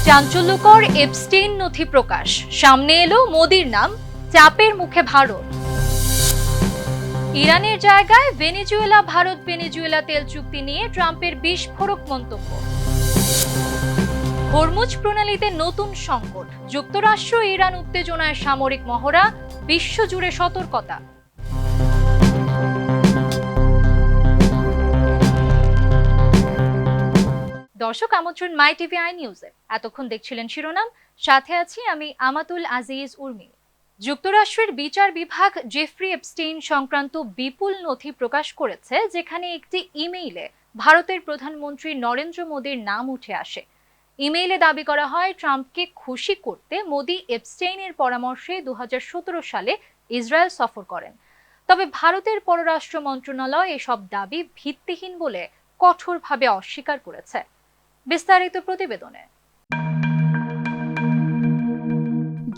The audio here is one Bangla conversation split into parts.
চাঞ্চল্যকর এপস্টেইন নথি প্রকাশ, সামনে এলো মোদির নাম, চাপের মুখে ভারত। ইরানের জায়গায় ভেনেজুয়েলা, ভারত ভেনেজুয়েলা তেল চুক্তি নিয়ে ট্রাম্পের বিস্ফোরক মন্তব্য। হরমুজ প্রণালীতে নতুন সংকট, যুক্তরাষ্ট্র ইরান উত্তেজনায় সামরিক মহড়া, বিশ্বজুড়ে সতর্কতা। দর্শক, আমন্ত্রণ মাই টিভি আই নিউজে। এতক্ষণ দেখছিলেন শিরোনাম, সাথে আছি আমি আমাতুল আজিজ উর্মি। যুক্তরাষ্ট্রের বিচার বিভাগ জেফ্রি এপস্টেইন সংক্রান্ত বিপুল নথি প্রকাশ করেছে, যেখানে একটি ইমেইলে ভারতের প্রধানমন্ত্রী নরেন্দ্র মোদীর নাম উঠে আসে। ইমেইলে দাবি করা হয়, ট্রাম্পকে খুশি করতে মোদি এপস্টেইনের পরামর্শে 2017 সালে ইসরায়েল সফর করেন। তবে ভারতের পররাষ্ট্র মন্ত্রণালয় এসব দাবি ভিত্তিহীন বলে কঠোরভাবে অস্বীকার করেছে। বিস্তারিত প্রতিবেদনে।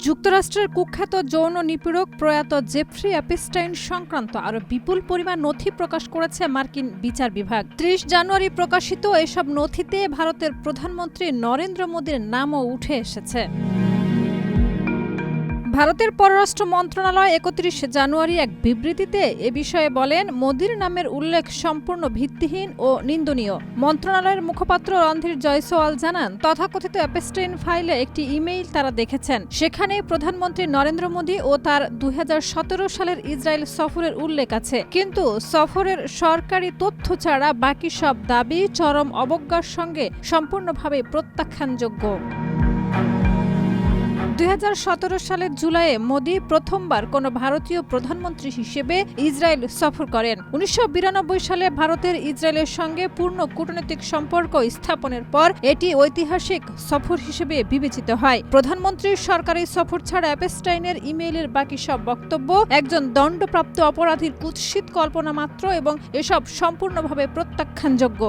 যুক্তরাষ্ট্রের কুখ্যাত যৌন নিপীড়ক প্রয়াত জেফ্রি এপস্টেইন সংক্রান্ত আরও বিপুল পরিমাণ নথি প্রকাশ করেছে মার্কিন বিচার বিভাগ। 30 জানুয়ারি প্রকাশিত এসব নথিতে ভারতের প্রধানমন্ত্রী নরেন্দ্র মোদীর নামও উঠে এসেছে। ভারতের পররাষ্ট্র মন্ত্রণালয় 31 জানুয়ারি এক বিবৃতিতে এ বিষয়ে বলেন, মোদীর নামের উল্লেখ সম্পূর্ণ ভিত্তিহীন ও নিন্দনীয়। মন্ত্রণালয়ের মুখপাত্র রণধীর জয়সওয়াল জানান, তথাকথিত এপস্টেইন ফাইলে একটি ইমেইল তারা দেখেছেন। সেখানে প্রধানমন্ত্রী নরেন্দ্র মোদী ও তার 2017 সালের ইসরায়েল সফরের উল্লেখ আছে, কিন্তু সফরের সরকারি তথ্য ছাড়া বাকি সব দাবি চরম অবজ্ঞার সঙ্গে সম্পূর্ণভাবে প্রত্যাখ্যানযোগ্য। 2017 সালের জুলাইয়ে মোদী প্রথমবার কোনো ভারতীয় প্রধানমন্ত্রী হিসেবে ইসরায়েল সফর করেন। 1992 সালে ভারতের ইসরায়েলের সঙ্গে পূর্ণ কূটনৈতিক সম্পর্ক স্থাপনের পর এটি ঐতিহাসিক সফর হিসেবে বিবেচিত হয়। প্রধানমন্ত্রীর সরকারি সফর ছাড়া এপস্টেইনের ইমেইলের বাকি সব বক্তব্য একজন দণ্ডপ্রাপ্ত অপরাধীর কুৎসিত কল্পনা মাত্র এবং এসব সম্পূর্ণভাবে প্রত্যাখ্যানযোগ্য।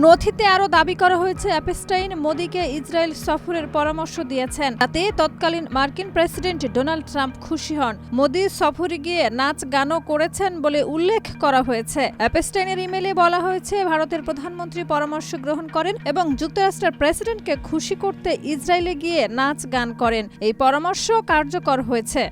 নথিতে আরও দাবি করা হয়েছে, এপস্টেইন মোদীকে ইসরায়েল সফরের পরামর্শ দিয়েছেন, তাতে তৎকালীন মার্কিন প্রেসিডেন্ট ডোনাল্ড ট্রাম্প খুশি হন। মোদী সফরে গিয়ে নাচ গানও করেছেন বলে উল্লেখ করা হয়েছে। এপস্টেইনের ইমেইলে বলা হয়েছে, ভারতের প্রধানমন্ত্রী পরামর্শ গ্রহণ করেন এবং যুক্তরাষ্ট্রের প্রেসিডেন্টকে খুশি করতে ইসরায়েলে গিয়ে নাচ গান করেন। এই পরামর্শ কার্যকর হয়েছে।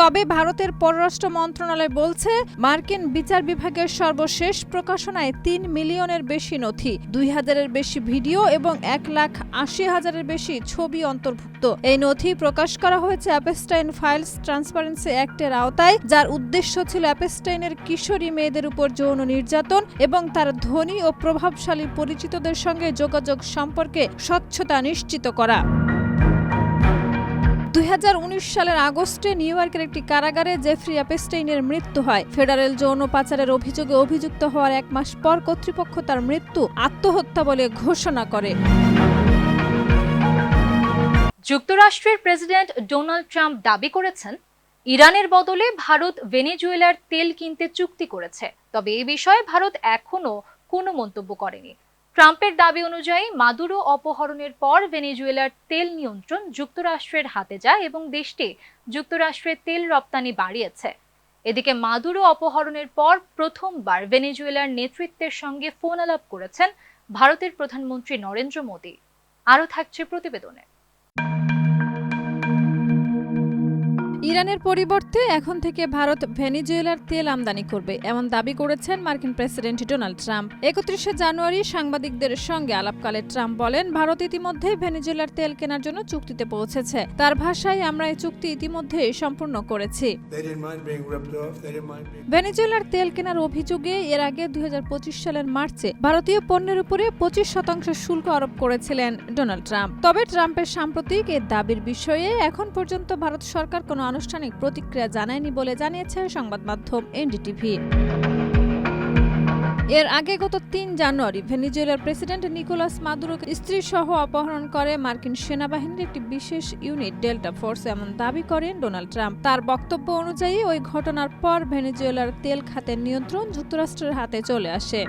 তবে ভারতের পররাষ্ট্র মন্ত্রণালয় বলছে, মার্কিন বিচার বিভাগের সর্বশেষ প্রকাশনায় 3 মিলিয়নের বেশি নথি, 2000-এর বেশি ভিডিও এবং 1,80,000-এর বেশি ছবি অন্তর্ভুক্ত। এই নথি প্রকাশ করা হয়েছে এপস্টেইন ফাইলস ট্রান্সপারেন্সি অ্যাক্টের আওতায়, যার উদ্দেশ্য ছিল এপস্টেইনের কিশোরী মেয়েদের উপর যৌন নির্যাতন এবং তার ধনী ও প্রভাবশালী পরিচিতদের সঙ্গে যোগাযোগ সম্পর্কে স্বচ্ছতা নিশ্চিত করা। 2019 সালের আগস্টে নিউ ইয়র্কের একটি কারাগারে জেফ্রি এপস্টেইনের মৃত্যু হয়। ফেডারেল যৌন পাচারের অভিযোগে অভিযুক্ত হওয়ার 1 মাস পর কর্তৃপক্ষ তার মৃত্যু আত্মহত্যা বলে ঘোষণা করে। যুক্তরাষ্ট্রের প্রেসিডেন্ট ডোনাল্ড ট্রাম্প দাবি করেছেন, ইরানের বদলে ভারত ভেনেজুয়েলার তেল কিনতে চুক্তি করেছে। তবে এই বিষয়ে ভারত এখনো কোনো মন্তব্য করেনি। ট্রাম্পের দাবি অনুযায়ী মাদুরো অপহরণের পর ভেনেজুয়েলার তেল নিয়ন্ত্রণ যুক্তরাষ্ট্রের হাতে যায় এবং দেশটি যুক্তরাষ্ট্রের তেল রপ্তানি বাড়িয়েছে। এদিকে মাদুরো অপহরণের পর প্রথমবার ভেনেজুয়েলার নেতৃত্বের সঙ্গে ফোন আলাপ করেছেন ভারতের প্রধানমন্ত্রী নরেন্দ্র মোদী। আরও থাকছে প্রতিবেদনে। ইরানের পরিবর্তে এখন থেকে ভারত ভেনেজুয়েলার তেল আমদানি করবে, এমন দাবি করেছেন মার্কিন প্রেসিডেন্ট ডোনাল্ড ট্রাম্প। 31 জানুয়ারি সাংবাদিকদের সঙ্গে আলাপকালে ট্রাম্প বলেন, ভারত ইতিমধ্যে ভেনেজুয়েলার তেল কেনার জন্য চুক্তিতে পৌঁছেছে। তার ভাষায়, আমরা এই চুক্তি ইতিমধ্যে সম্পূর্ণ করেছি। ভেনেজুয়েলার তেল কেনার অভিযোগে এর আগে 2025 সালের মার্চে ভারতীয় পণ্যের উপরে 25% শুল্ক আরোপ করেছিলেন ডোনাল্ড ট্রাম্প। তবে ট্রাম্পের সাম্প্রতিক এই দাবির বিষয়ে এখন পর্যন্ত ভারত সরকার কোনো আনুষ্ঠানিক প্রতিক্রিয়া জানায়নি বলে জানিয়েছে সংবাদ মাধ্যম এনডিটিভি। এর আগে গত 3 জানুয়ারি ভেনেজুয়েলার প্রেসিডেন্ট নিকোলাস মাদুরোকে স্ত্রী সহ অপহরণ করে মার্কিন সেনাবাহিনীর একটি বিশেষ ইউনিট ডেল্টা ফোর্স, এমন দাবি করেন ডোনাল্ড ট্রাম্প। তার বক্তব্য অনুযায়ী ওই ঘটনার পর ভেনেজুয়েলার তেল খাতের নিয়ন্ত্রণ যুক্তরাষ্ট্রের হাতে চলে আসে।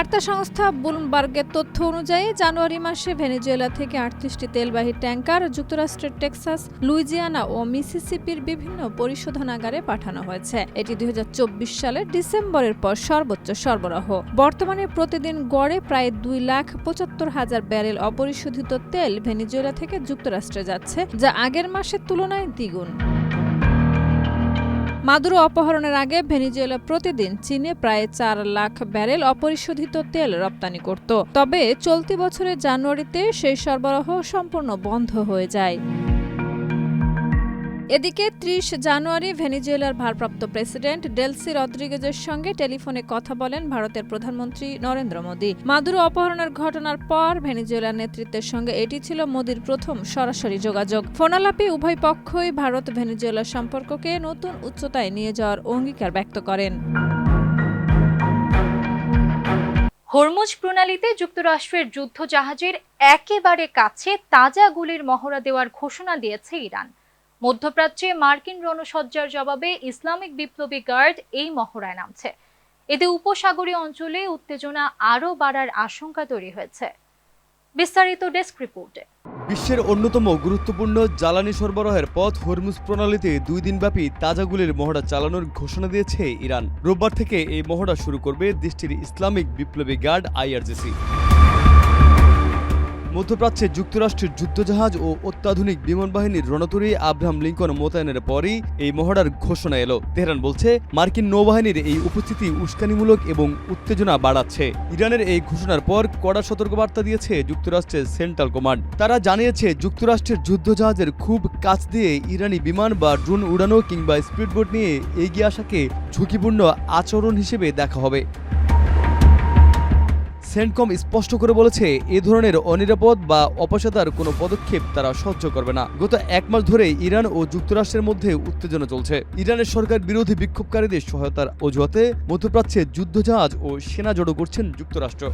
বার্তা সংস্থা ব্লুমবার্গের তথ্য অনুযায়ী জানুয়ারি মাসে ভেনেজুয়েলা থেকে 38টি তেলবাহী ট্যাংকার যুক্তরাষ্ট্রের টেক্সাস, লুইজিয়ানা ও মিসিসিপির বিভিন্ন পরিশোধনাগারে পাঠানো হয়েছে। এটি 2024 সালের ডিসেম্বরের পর সর্বোচ্চ সরবরাহ। বর্তমানে প্রতিদিন গড়ে প্রায় 2,75,000 ব্যারেল অপরিশোধিত তেল ভেনেজুয়েলা থেকে যুক্তরাষ্ট্রে যাচ্ছে, যা আগের মাসের তুলনায় দ্বিগুণ। মাদুরো অপহরণের আগে ভেনেজুয়েলা প্রতিদিন চীনে প্রায় 4 লাখ ব্যারেল অপরিশোধিত তেল রপ্তানি করত। তবে চলতি বছরের জানুয়ারিতে সেই সরবরাহ সম্পূর্ণ বন্ধ হয়ে যায়। এদিকে 30 জানুয়ারি ভেনেজুয়েলার ভারপ্রাপ্ত প্রেসিডেন্ট ডেলসি রদ্রিগেজের সঙ্গে টেলিফোনে কথা বলেন ভারতের প্রধানমন্ত্রী নরেন্দ্র মোদি। মাদুরো অপহরণের ঘটনার পর ভেনেজুয়েলার নেতৃত্বের সঙ্গে এটি ছিল মোদির প্রথম সরাসরি যোগাযোগ। ফোনালাপে উভয় পক্ষই ভারত ভেনেজুয়েলা সম্পর্ককে নতুন উচ্চতায় নিয়ে যাওয়ার অঙ্গীকার ব্যক্ত করেন। হরমুজ প্রণালীতে যুক্তরাষ্ট্রের যুদ্ধজাহাজের একেবারে কাছে তাজা গুলির মহড়া দেওয়ার ঘোষণা দিয়েছে ইরান। মধ্যপ্রাচ্যে মার্কিন রণসজ্জার জবাবে ইসলামিক বিপ্লবী গার্ড এই মহড়ায় নামছে। এতে উপসাগরীয় অঞ্চলে উত্তেজনা আরও বাড়ার আশঙ্কা তৈরি হয়েছে। বিস্তারিত ডেস্ক রিপোর্টে। বিশ্বের অন্যতম গুরুত্বপূর্ণ জ্বালানি সরবরাহের পথ হরমুজ প্রণালীতে 2 দিনব্যাপী তাজা গুলির মহড়া চালানোর ঘোষণা দিয়েছে ইরান। রোববার থেকে এই মহড়া শুরু করবে দেশটির ইসলামিক বিপ্লবী গার্ড IRGC। মধ্যপ্রাচ্যে যুক্তরাষ্ট্রের যুদ্ধজাহাজ ও অত্যাধুনিক বিমান বাহিনীর রণতরী আব্রাহাম লিঙ্কন মোতায়েনের পরই এই মহড়ার ঘোষণা এলো। তেহরান বলছে মার্কিন নৌবাহিনীর এই উপস্থিতি উস্কানিমূলক এবং উত্তেজনা বাড়াচ্ছে। ইরানের এই ঘোষণার পর কড়া সতর্কবার্তা দিয়েছে যুক্তরাষ্ট্রের সেন্ট্রাল কমান্ড। তারা জানিয়েছে যুক্তরাষ্ট্রের যুদ্ধজাহাজের খুব কাছ দিয়ে ইরানি বিমান বা ড্রোন উড়ানো কিংবা স্পিডবোট নিয়ে এগিয়ে আসাকে ঝুঁকিপূর্ণ আচরণ হিসেবে দেখা হবে। সেন্টকম স্পষ্ট করে বলেছে এ ধরনের অনিরাপদ বা অপেশাদার কোনো পদক্ষেপ তারা সহ্য করবে না। গত 1 মাস ধরে ইরান ও যুক্তরাষ্ট্রের মধ্যে উত্তেজনা চলছে। ইরানের সরকার বিরোধী বিক্ষোভকারীদের সহায়তার অজুহাতে মধ্যপ্রাচ্যে যুদ্ধজাহাজ ও সেনা জড়ো করছেন যুক্তরাষ্ট্র।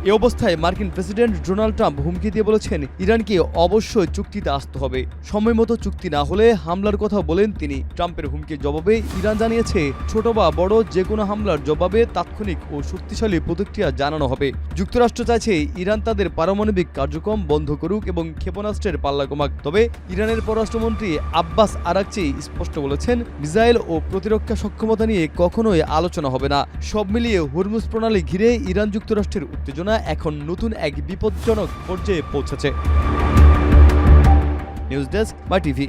এ অবস্থায় মার্কিন প্রেসিডেন্ট ডোনাল্ড ট্রাম্প হুমকি দিয়ে বলেছেন ইরানকে অবশ্যই চুক্তিতে আসতে হবে। সময়মতো চুক্তি না হলে হামলার কথা বলেন তিনি। ট্রাম্পের হুমকির জবাবে ইরান জানিয়েছে ছোট বা বড় যে কোনো হামলার জবাবে তাৎক্ষণিক ও শক্তিশালী প্রতিক্রিয়া জানানো হবে। যুক্তরাষ্ট্র চাইছে ইরান তাদের পারমাণবিক কার্যক্রম বন্ধ করুক এবং ক্ষেপণাস্ত্রের পাল্লা কমাক। তবে ইরানের পররাষ্ট্রমন্ত্রী আব্বাস আরাকচি স্পষ্ট বলেছেন মিসাইল ও প্রতিরক্ষা সক্ষমতা নিয়ে কখনোই আলোচনা হবে না। সব মিলিয়ে হরমুজ প্রণালী ঘিরে ইরান যুক্তরাষ্ট্রের উত্তেজনা এখন নতুন এক বিপজ্জনক পর্যায়ে পৌঁছেছে। News desk MyTV.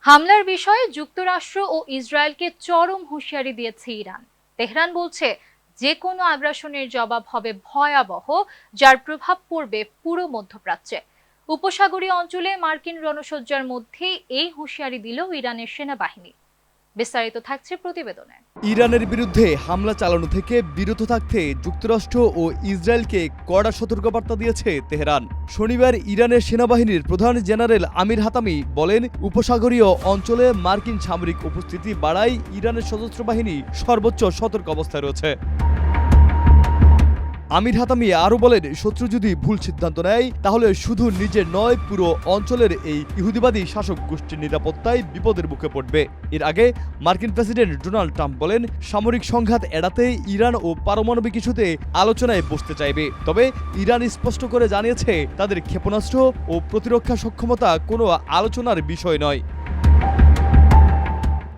হামলার বিষয়ে যুক্তরাষ্ট্র ও ইসরায়েলকে চরম হুঁশিয়ারি দিয়েছে ইরান। তেহরান বলছে যে কোনো আগ্রাসনের জবাব হবে ভয়াবহ, যার প্রভাব পড়বে পুরো মধ্যপ্রাচ্যে। উপসাগরীয় অঞ্চলে মার্কিন রণসজ্জার মধ্যে এই হুঁশিয়ারি দিল ইরানের সেনাবাহিনী। বিস্তারিত থাকছে প্রতিবেদনে। ইরানের বিরুদ্ধে হামলা চালানো থেকে বিরত থাকতে যুক্তরাষ্ট্র ও ইসরায়েলকে কড়া সতর্কবার্তা দিয়েছে তেহরান। শনিবার ইরানের সেনাবাহিনীর প্রধান জেনারেল আমির হাতামি বলেন উপসাগরীয় অঞ্চলে মার্কিন সামরিক উপস্থিতি বাড়ায় ইরানের সশস্ত্র বাহিনী সর্বোচ্চ সতর্ক অবস্থায় রয়েছে। আমির হাতামি আরও বলেন শত্রু যদি ভুল সিদ্ধান্ত নেয় তাহলে শুধু নিজের নয় পুরো অঞ্চলের এই ইহুদিবাদী শাসক গোষ্ঠীর নিরাপত্তায় বিপদের মুখে পড়বে। এর আগে মার্কিন প্রেসিডেন্ট ডোনাল্ড ট্রাম্প বলেন সামরিক সংঘাত এড়াতে ইরান ও পারমাণবিক ইস্যুতে আলোচনায় বসতে চাইবে। তবে ইরান স্পষ্ট করে জানিয়েছে তাদের ক্ষেপণাস্ত্র ও প্রতিরক্ষা সক্ষমতা কোনো আলোচনার বিষয় নয়।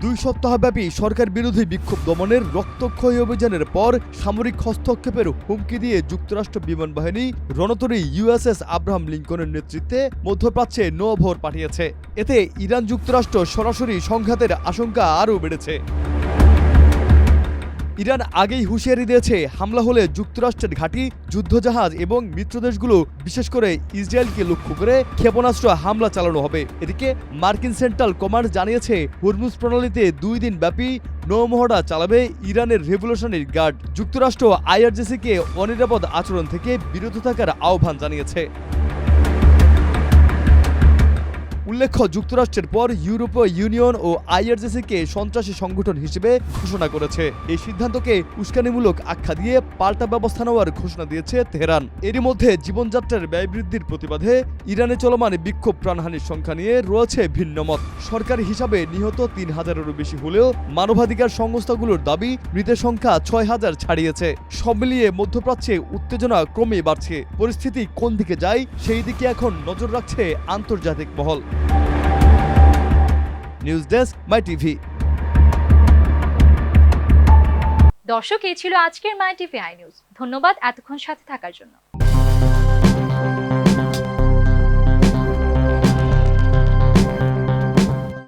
2 সপ্তাহব্যাপী সরকার বিরোধী বিক্ষোভ দমনের রক্তক্ষয়ী অভিযানের পর সামরিক হস্তক্ষেপের হুমকি দিয়ে যুক্তরাষ্ট্র বিমান বাহিনী রণতরী USS আব্রাহাম লিঙ্কনের নেতৃত্বে মধ্যপ্রাচ্যে নৌবহর পাঠিয়েছে। এতে ইরান যুক্তরাষ্ট্র সরাসরি সংঘাতের আশঙ্কা আরও বেড়েছে। ইরান আগেই হুঁশিয়ারি দিয়েছে হামলা হলে যুক্তরাষ্ট্রের ঘাঁটি, যুদ্ধজাহাজ এবং মিত্রদেশগুলো বিশেষ করে ইসরায়েলকে লক্ষ্য করে ক্ষেপণাস্ত্র হামলা চালানো হবে। এদিকে মার্কিন সেন্ট্রাল কমান্ড জানিয়েছে হরমুজ প্রণালীতে 2 দিন ব্যাপী নৌমহড়া চালাবে ইরানের রেভলিউশনারি গার্ড। যুক্তরাষ্ট্র IRGC-কে অনিরাপদ আচরণ থেকে বিরত থাকার আহ্বান জানিয়েছে। উল্লেখ্য, যুক্তরাষ্ট্রের পর ইউরোপীয় ইউনিয়ন ও আইআরজিসিকে সন্ত্রাসী সংগঠন হিসেবে ঘোষণা করেছে। এই সিদ্ধান্তকে উস্কানিমূলক আখ্যা দিয়ে পাল্টা ব্যবস্থা নেওয়ার ঘোষণা দিয়েছে তেহরান। এরই মধ্যে জীবনযাত্রার ব্যয় বৃদ্ধির প্রতিবাদে ইরানে চলমান বিক্ষোভ প্রাণহানির সংখ্যা নিয়ে রয়েছে ভিন্ন মত। সরকারি হিসাবে নিহত ৩,০০০-এরও বেশি হলেও মানবাধিকার সংস্থাগুলোর দাবি মৃতের সংখ্যা ৬,০০০ ছাড়িয়েছে। সব মিলিয়ে মধ্যপ্রাচ্যে উত্তেজনা ক্রমেই বাড়ছে। পরিস্থিতি কোন দিকে যায় সেই দিকে এখন নজর রাখছে আন্তর্জাতিক মহল। নিউজ ডেস্ক, মাই টিভি। দর্শক, এই ছিল আজকের মাই টিভি আই নিউজ। ধন্যবাদ এতক্ষণ সাথে থাকার জন্য।